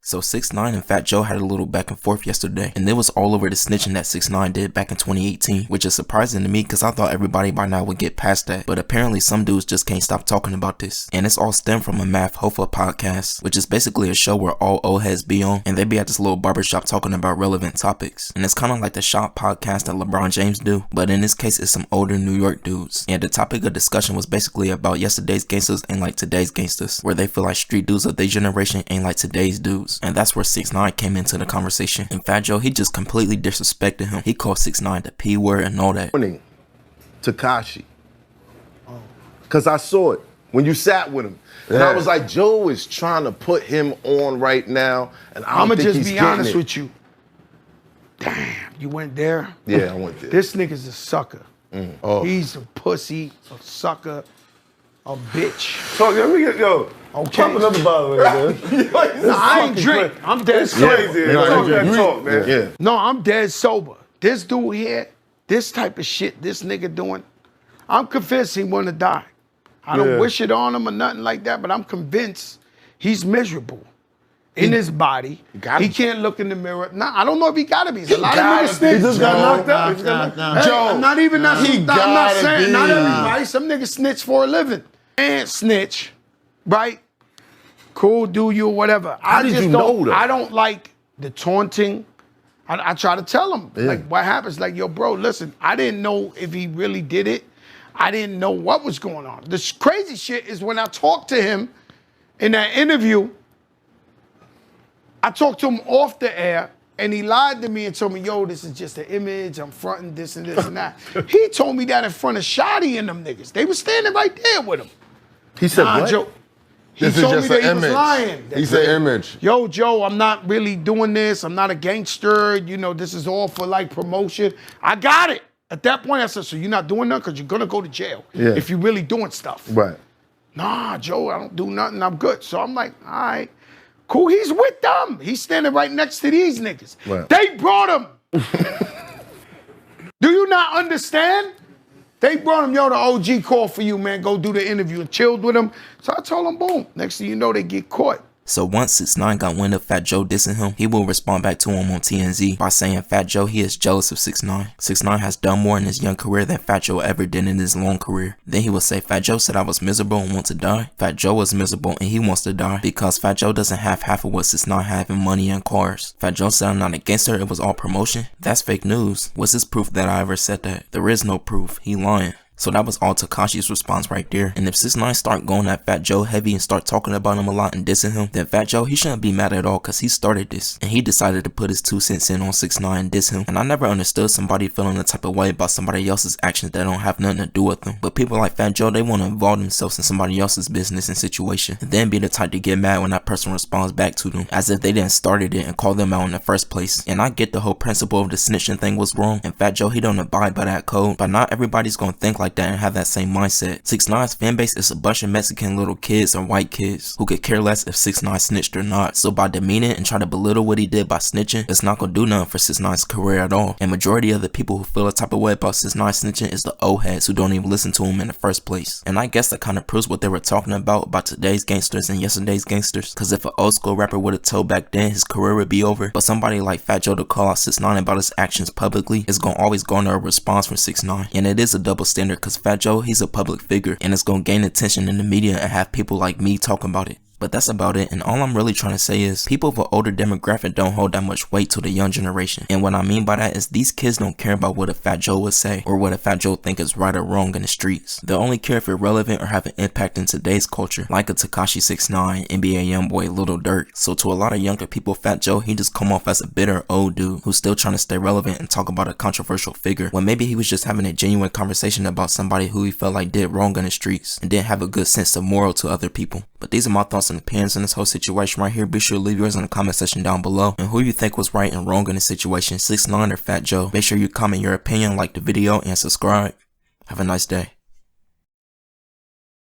So 6ix9ine and Fat Joe had a little back and forth yesterday, and it was all over the snitching that 6ix9ine did back in 2018, which is surprising to me because I thought everybody by now would get past that, but apparently some dudes just can't stop talking about this. And it's all stemmed from a Math Hoffa podcast, which is basically a show where all old heads be on, and they be at this little barbershop talking about relevant topics. And it's kind of like the Shop podcast that LeBron James do, but in this case it's some older New York dudes. And the topic of discussion was basically about yesterday's gangsters ain't like today's gangsters, where they feel like street dudes of their generation ain't like today's dudes. And that's where 6ix9ine came into the conversation. And Fat Joe, he just completely disrespected him. He called 6ix9ine the P word and all that. Tekashi. Because I saw it when you sat with him. And I was like, Joe is trying to put him on right now. And I'm going to just be honest with you. Damn, you went there? Yeah, I went there. This nigga's a sucker. He's a pussy, a sucker, a bitch. So let me get, okay. Pump another bottle right there. No, I ain't drink. I'm dead sober. Crazy. Talk that talk, man. Yeah. No, I'm dead sober. This dude here, this type of shit this nigga doing, I'm convinced he wanna die. I don't wish it on him or nothing like that, but I'm convinced he's miserable in his body. He can't look in the mirror. Nah, I don't know if he gotta be. A lot of niggas snitch. He just got knocked out. Hey, Joe, I'm not even not. I'm not saying be. not everybody. Some niggas snitch for a living. And snitch, right? Cool, do you or whatever. How did you know that? I don't like the taunting. I try to tell him like what happens. Like, yo, bro, listen. I didn't know if he really did it. I didn't know what was going on. The crazy shit is when I talked to him in that interview. I talked to him off the air, and he lied to me and told me, yo, this is just an image, I'm fronting this and this and that. He told me that in front of Shotty and them niggas. They were standing right there with him. He said, what? Joe, he This is told just me that an he was image. lying. He said image. Yo, Joe, I'm not really doing this. I'm not a gangster. You know, this is all for like promotion. I got it. At that point, I said, so you're not doing nothing because you're going to go to jail if you're really doing stuff. Right. Nah, Joe, I don't do nothing. I'm good. So I'm like, all right. Cool, he's with them. He's standing right next to these niggas. Right. They brought him. Do you not understand? They brought him, yo, the OG called for you, man. Go do the interview and chilled with him. So I told him, boom. Next thing you know, they get caught. So once 6ix9ine got wind of Fat Joe dissing him, he will respond back to him on TMZ by saying Fat Joe, he is jealous of 6ix9ine. 6ix9ine has done more in his young career than Fat Joe ever did in his long career. Then he will say Fat Joe said I was miserable and want to die. Fat Joe was miserable and he wants to die because Fat Joe doesn't have half of what 6ix9ine have in money and cars. Fat Joe said I'm not against her, it was all promotion. That's fake news. What's his proof that I ever said that? There is no proof. He lying. So that was all Tekashi's response right there. And if 6ix9ine start going at Fat Joe heavy and start talking about him a lot and dissing him, then Fat Joe, he shouldn't be mad at all because he started this. And he decided to put his 2 cents in on 6ix9ine and diss him. And I never understood somebody feeling the type of way about somebody else's actions that don't have nothing to do with them. But people like Fat Joe, they want to involve themselves in somebody else's business and situation. And then be the type to get mad when that person responds back to them as if they didn't started it and call them out in the first place. And I get the whole principle of the snitching thing was wrong. And Fat Joe, he don't abide by that code. But not everybody's gonna think like that and have that same mindset. 6ix9ine's fan base is a bunch of Mexican little kids or white kids who could care less if 6ix9ine snitched or not. So by demeaning and trying to belittle what he did by snitching, it's not gonna do nothing for 6ix9ine's career at all. And majority of the people who feel a type of way about 6ix9ine snitching is the old heads who don't even listen to him in the first place. And I guess that kind of proves what they were talking about today's gangsters and yesterday's gangsters. Cause if an old school rapper would have told back then, his career would be over. But somebody like Fat Joe to call out 6ix9ine about his actions publicly is gonna always garner a response from 6ix9ine. And it is a double standard cause Fat Joe, he's a public figure and it's gonna gain attention in the media and have people like me talking about it. But that's about it, and all I'm really trying to say is people of an older demographic don't hold that much weight to the young generation. And what I mean by that is these kids don't care about what a Fat Joe would say or what a Fat Joe think is right or wrong in the streets. They'll only care if it's relevant or have an impact in today's culture, like a Tekashi 6ix9ine, NBA Youngboy, Lil Durk. So to a lot of younger people, Fat Joe, he just come off as a bitter old dude who's still trying to stay relevant and talk about a controversial figure, when maybe he was just having a genuine conversation about somebody who he felt like did wrong in the streets and didn't have a good sense of moral to other people. But these are my thoughts and opinions on this whole situation right here. Be sure to leave yours in the comment section down below. And who you think was right and wrong in this situation, 6ix9ine or Fat Joe. Make sure you comment your opinion, like the video, and subscribe. Have a nice day.